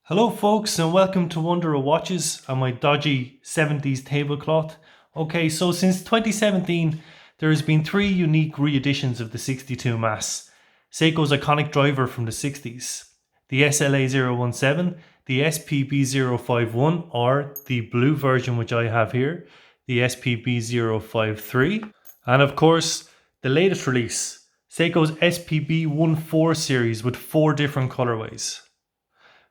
Hello folks, and welcome to Wonder of Watches and my dodgy 70s tablecloth. Okay, so since 2017 there has been three unique re-editions of the 62 Mass. Seiko's iconic driver from the 60s, the SLA017, the SPB051 or the blue version which I have here, the SPB053, and of course the latest release, Seiko's SPB143 series with 4 different colorways.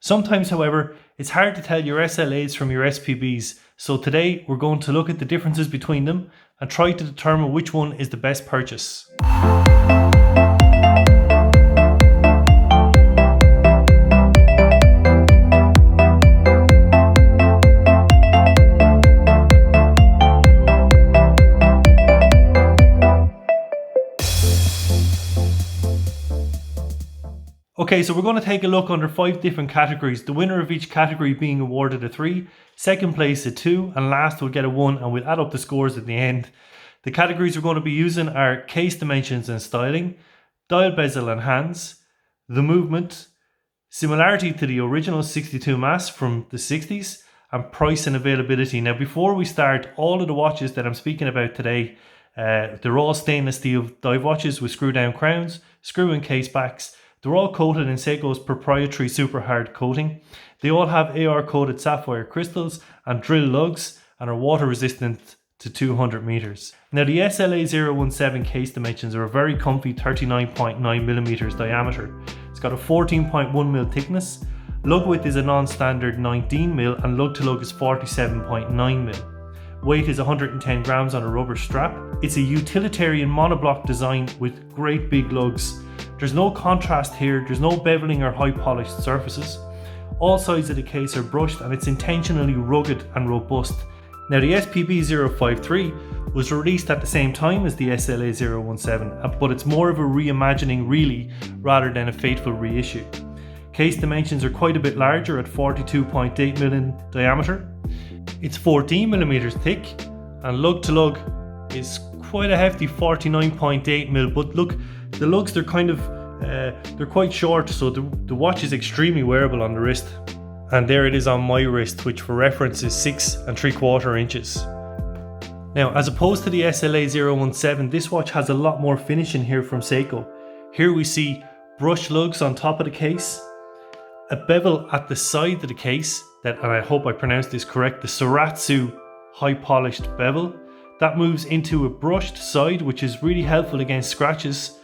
Sometimes, however, it's hard to tell your SLAs from your SPBs, so today we're going to look at the differences between them and try to determine which one is the best purchase. Okay, so we're going to take a look under 5 different categories, the winner of each category being awarded a 3, second place a 2, and last will get a 1, and we'll add up the scores at the end. The categories we're going to be using are case dimensions and styling, dial bezel and hands, the movement, similarity to the original 62 Mass from the 60s, and price and availability. Now before we start, all of the watches that I'm speaking about today, they're all stainless steel dive watches with screw down crowns, screw and case backs. They're all coated in Seiko's proprietary super hard coating. They all have AR coated sapphire crystals and drill lugs and are water resistant to 200 meters. Now the SLA017 case dimensions are a very comfy 39.9 millimeters diameter. It's got a 14.1 mil thickness. Lug width is a non-standard 19 mil and lug to lug is 47.9 mil. Weight is 110 grams on a rubber strap. It's a utilitarian monoblock design with great big lugs. There's no contrast here, there's no beveling or high polished surfaces. All sides of the case are brushed and it's intentionally rugged and robust. Now the SPB053 was released at the same time as the SLA017, but it's more of a reimagining really rather than a fateful reissue. Case dimensions are quite a bit larger at 42.8 mm in diameter. It's 14 mm thick and lug to lug is quite a hefty 49.8 mm, but look, the lugs, they're kind of they're quite short, so the watch is extremely wearable on the wrist. And there it is on my wrist, which for reference is 6 3/4 inches. Now, as opposed to the SLA017, this watch has a lot more finish in here from Seiko. Here we see brushed lugs on top of the case, a bevel at the side of the case, and I hope I pronounced this correct, the Shiratsu high polished bevel. That moves into a brushed side, which is really helpful against scratches.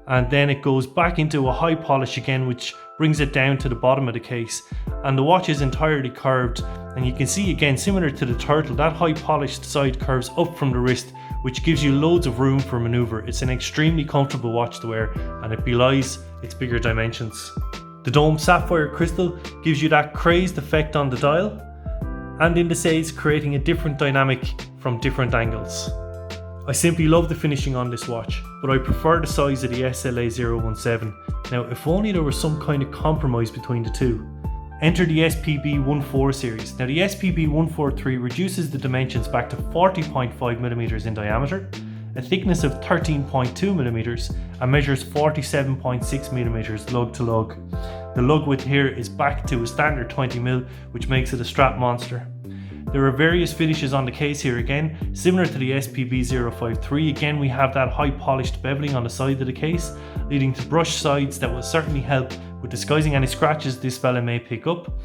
And then it goes back into a high polish again, which brings it down to the bottom of the case. And the watch is entirely curved, and you can see again, similar to the turtle, that high polished side curves up from the wrist, which gives you loads of room for maneuver. It's an extremely comfortable watch to wear, and it belies its bigger dimensions. The domed sapphire crystal gives you that crazed effect on the dial and indices, creating a different dynamic from different angles. I simply love the finishing on this watch, but I prefer the size of the SLA017. Now, if only there was some kind of compromise between the two. Enter the SPB14 series. Now the SPB143 reduces the dimensions back to 40.5 mm in diameter, a thickness of 13.2 mm and measures 47.6 mm lug to lug. The lug width here is back to a standard 20 mm, which makes it a strap monster. There are various finishes on the case here again, similar to the SPB053. Again, we have that high polished beveling on the side of the case, leading to brushed sides that will certainly help with disguising any scratches this fella may pick up.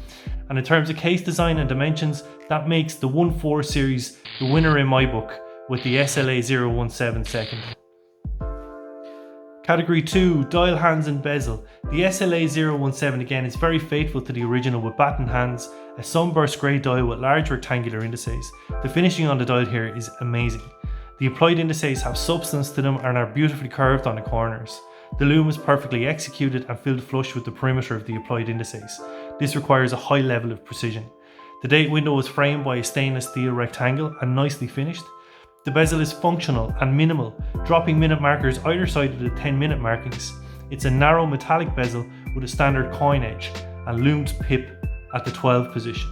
And in terms of case design and dimensions, that makes the 1.4 series the winner in my book, with the SLA017 second. Category 2, dial hands and bezel. The SLA017 again is very faithful to the original with batten hands, a sunburst grey dial with large rectangular indices. The finishing on the dial here is amazing. The applied indices have substance to them and are beautifully curved on the corners. The loom is perfectly executed and filled flush with the perimeter of the applied indices. This requires a high level of precision. The date window is framed by a stainless steel rectangle and nicely finished. The bezel is functional and minimal, dropping minute markers either side of the 10-minute markings. It's a narrow metallic bezel with a standard coin edge and loomed pip at the 12 position.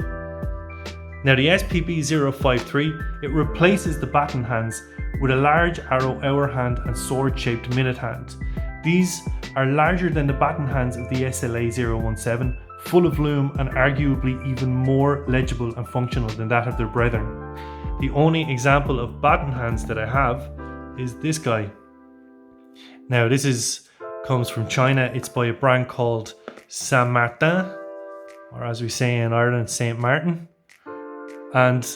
Now the SPB053, it replaces the batten hands with a large arrow hour hand and sword shaped minute hand. These are larger than the batten hands of the SLA017, full of lume and arguably even more legible and functional than that of their brethren. The only example of baton hands that I have is this guy. Now this comes from China. It's by a brand called Saint Martin, or as we say in Ireland, Saint Martin. And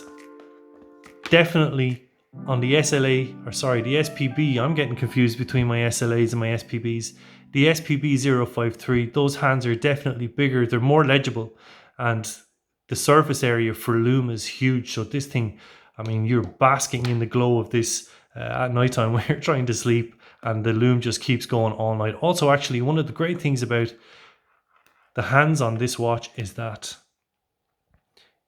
definitely on the the SPB, I'm getting confused between my SLAs and my SPBs. The SPB053, those hands are definitely bigger, they're more legible, and the surface area for lume is huge. So this thing, I mean, you're basking in the glow of this at night time when you're trying to sleep, and the lume just keeps going all night. Also, actually, one of the great things about the hands on this watch is that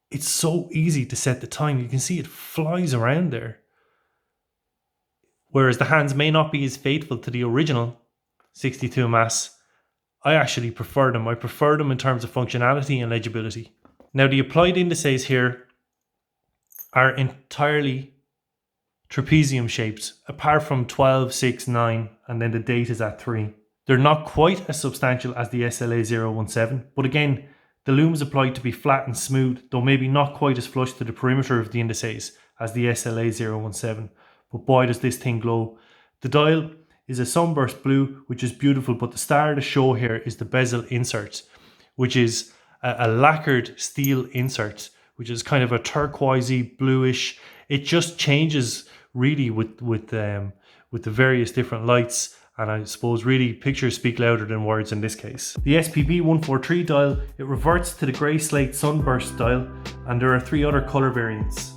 it's so easy to set the time. You can see it flies around there. Whereas the hands may not be as faithful to the original 62 mass, I actually prefer them. I prefer them in terms of functionality and legibility. Now the applied indices here are entirely trapezium shapes, apart from 12, 6, 9, and then the date is at 3. They're not quite as substantial as the SLA017, but again, the lume is applied to be flat and smooth, though maybe not quite as flush to the perimeter of the indices as the SLA017. But boy, does this thing glow. The dial is a sunburst blue, which is beautiful, but the star of the show here is the bezel insert, which is a lacquered steel insert, which is kind of a turquoisey bluish. It just changes really with the various different lights, and I suppose really pictures speak louder than words in this case. The SPB143 dial, it reverts to the grey slate sunburst dial, and there are 3 other colour variants.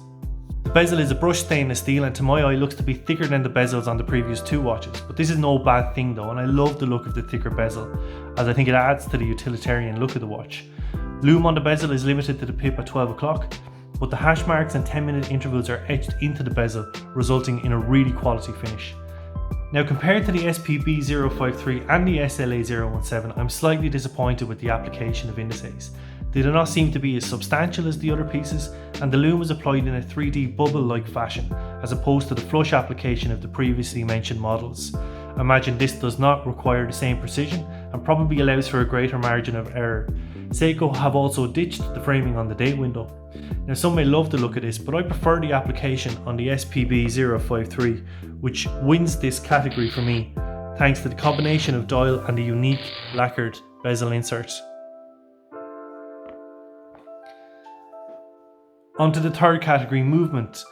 The bezel is a brushed stainless steel, and to my eye looks to be thicker than the bezels on the previous 2 watches, but this is no bad thing though, and I love the look of the thicker bezel, as I think it adds to the utilitarian look of the watch. Lume on the bezel is limited to the pip at 12 o'clock, but the hash marks and 10-minute intervals are etched into the bezel, resulting in a really quality finish. Now, compared to the SPB053 and the SLA017, I'm slightly disappointed with the application of indices. They do not seem to be as substantial as the other pieces, and the lume was applied in a 3D bubble-like fashion, as opposed to the flush application of the previously mentioned models. I imagine this does not require the same precision, and probably allows for a greater margin of error. Seiko have also ditched the framing on the date window. Now, some may love the look of this, but I prefer the application on the SPB053, which wins this category for me, thanks to the combination of dial and the unique lacquered bezel insert. Onto the third category, movement.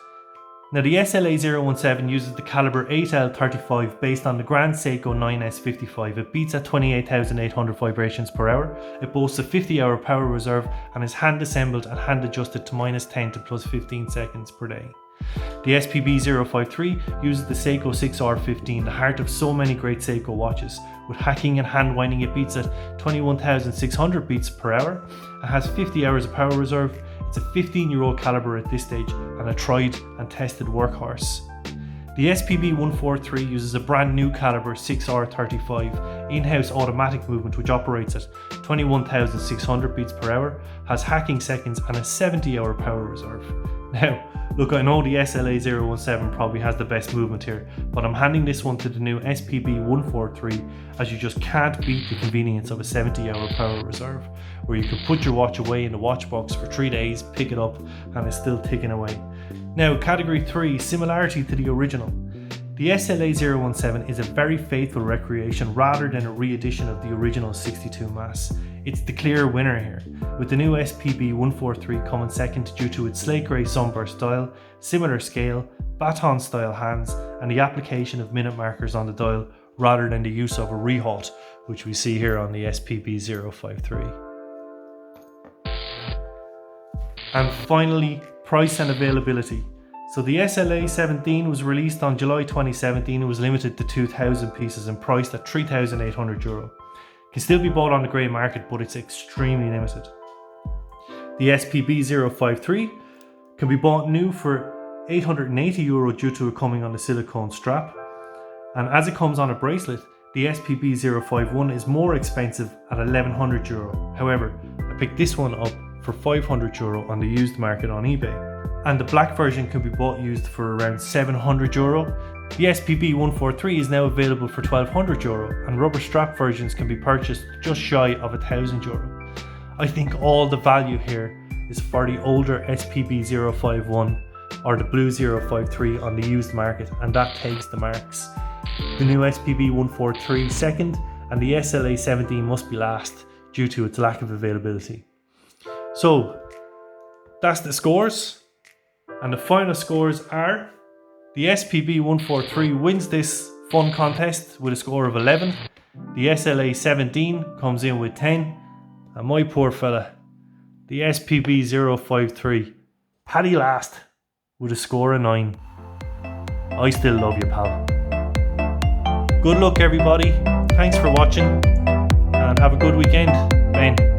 Now the SLA017 uses the caliber 8L35 based on the Grand Seiko 9S55. It beats at 28,800 vibrations per hour. It boasts a 50-hour power reserve and is hand assembled and hand adjusted to -10 to +15 seconds per day. The SPB053 uses the Seiko 6R15, the heart of so many great Seiko watches. With hacking and hand winding, it beats at 21,600 beats per hour and has 50 hours of power reserve. It's a 15-year-old caliber at this stage and a tried and tested workhorse. The SPB143 uses a brand new caliber 6R35 in-house automatic movement, which operates at 21,600 beats per hour, has hacking seconds and a 70-hour power reserve. Now, look, I know the SLA017 probably has the best movement here, but I'm handing this one to the new SPB143, as you just can't beat the convenience of a 70-hour power reserve, where you can put your watch away in the watch box for 3 days, pick it up, and it's still ticking away. Now, category 3, similarity to the original. The SLA017 is a very faithful recreation rather than a re-edition of the original 62 mass. It's the clear winner here, with the new SPB143 coming second due to its slate grey sunburst style, similar scale, baton style hands, and the application of minute markers on the dial rather than the use of a rehaut, which we see here on the SPB053. And finally, price and availability. So the SLA17 was released on July 2017 and was limited to 2,000 pieces and priced at €3,800. Can still be bought on the grey market, but it's extremely limited. The SPB053 can be bought new for €880 due to it coming on a silicone strap. And as it comes on a bracelet, the SPB051 is more expensive at €1,100. However, I picked this one up for €500 on the used market on eBay. And the black version can be bought used for around €700. The SPB143 is now available for €1,200, and rubber strap versions can be purchased just shy of €1,000. I think all the value here is for the older SPB051 or the blue 053 on the used market, and that takes the marks. The new SPB143 second and the SLA017 must be last due to its lack of availability. So that's the scores, and the final scores are: the SPB143 wins this fun contest with a score of 11, the SLA017 comes in with 10, and my poor fella, the SPB053, Paddy last with a score of 9. I still love you, pal. Good luck everybody, thanks for watching and have a good weekend. Ben.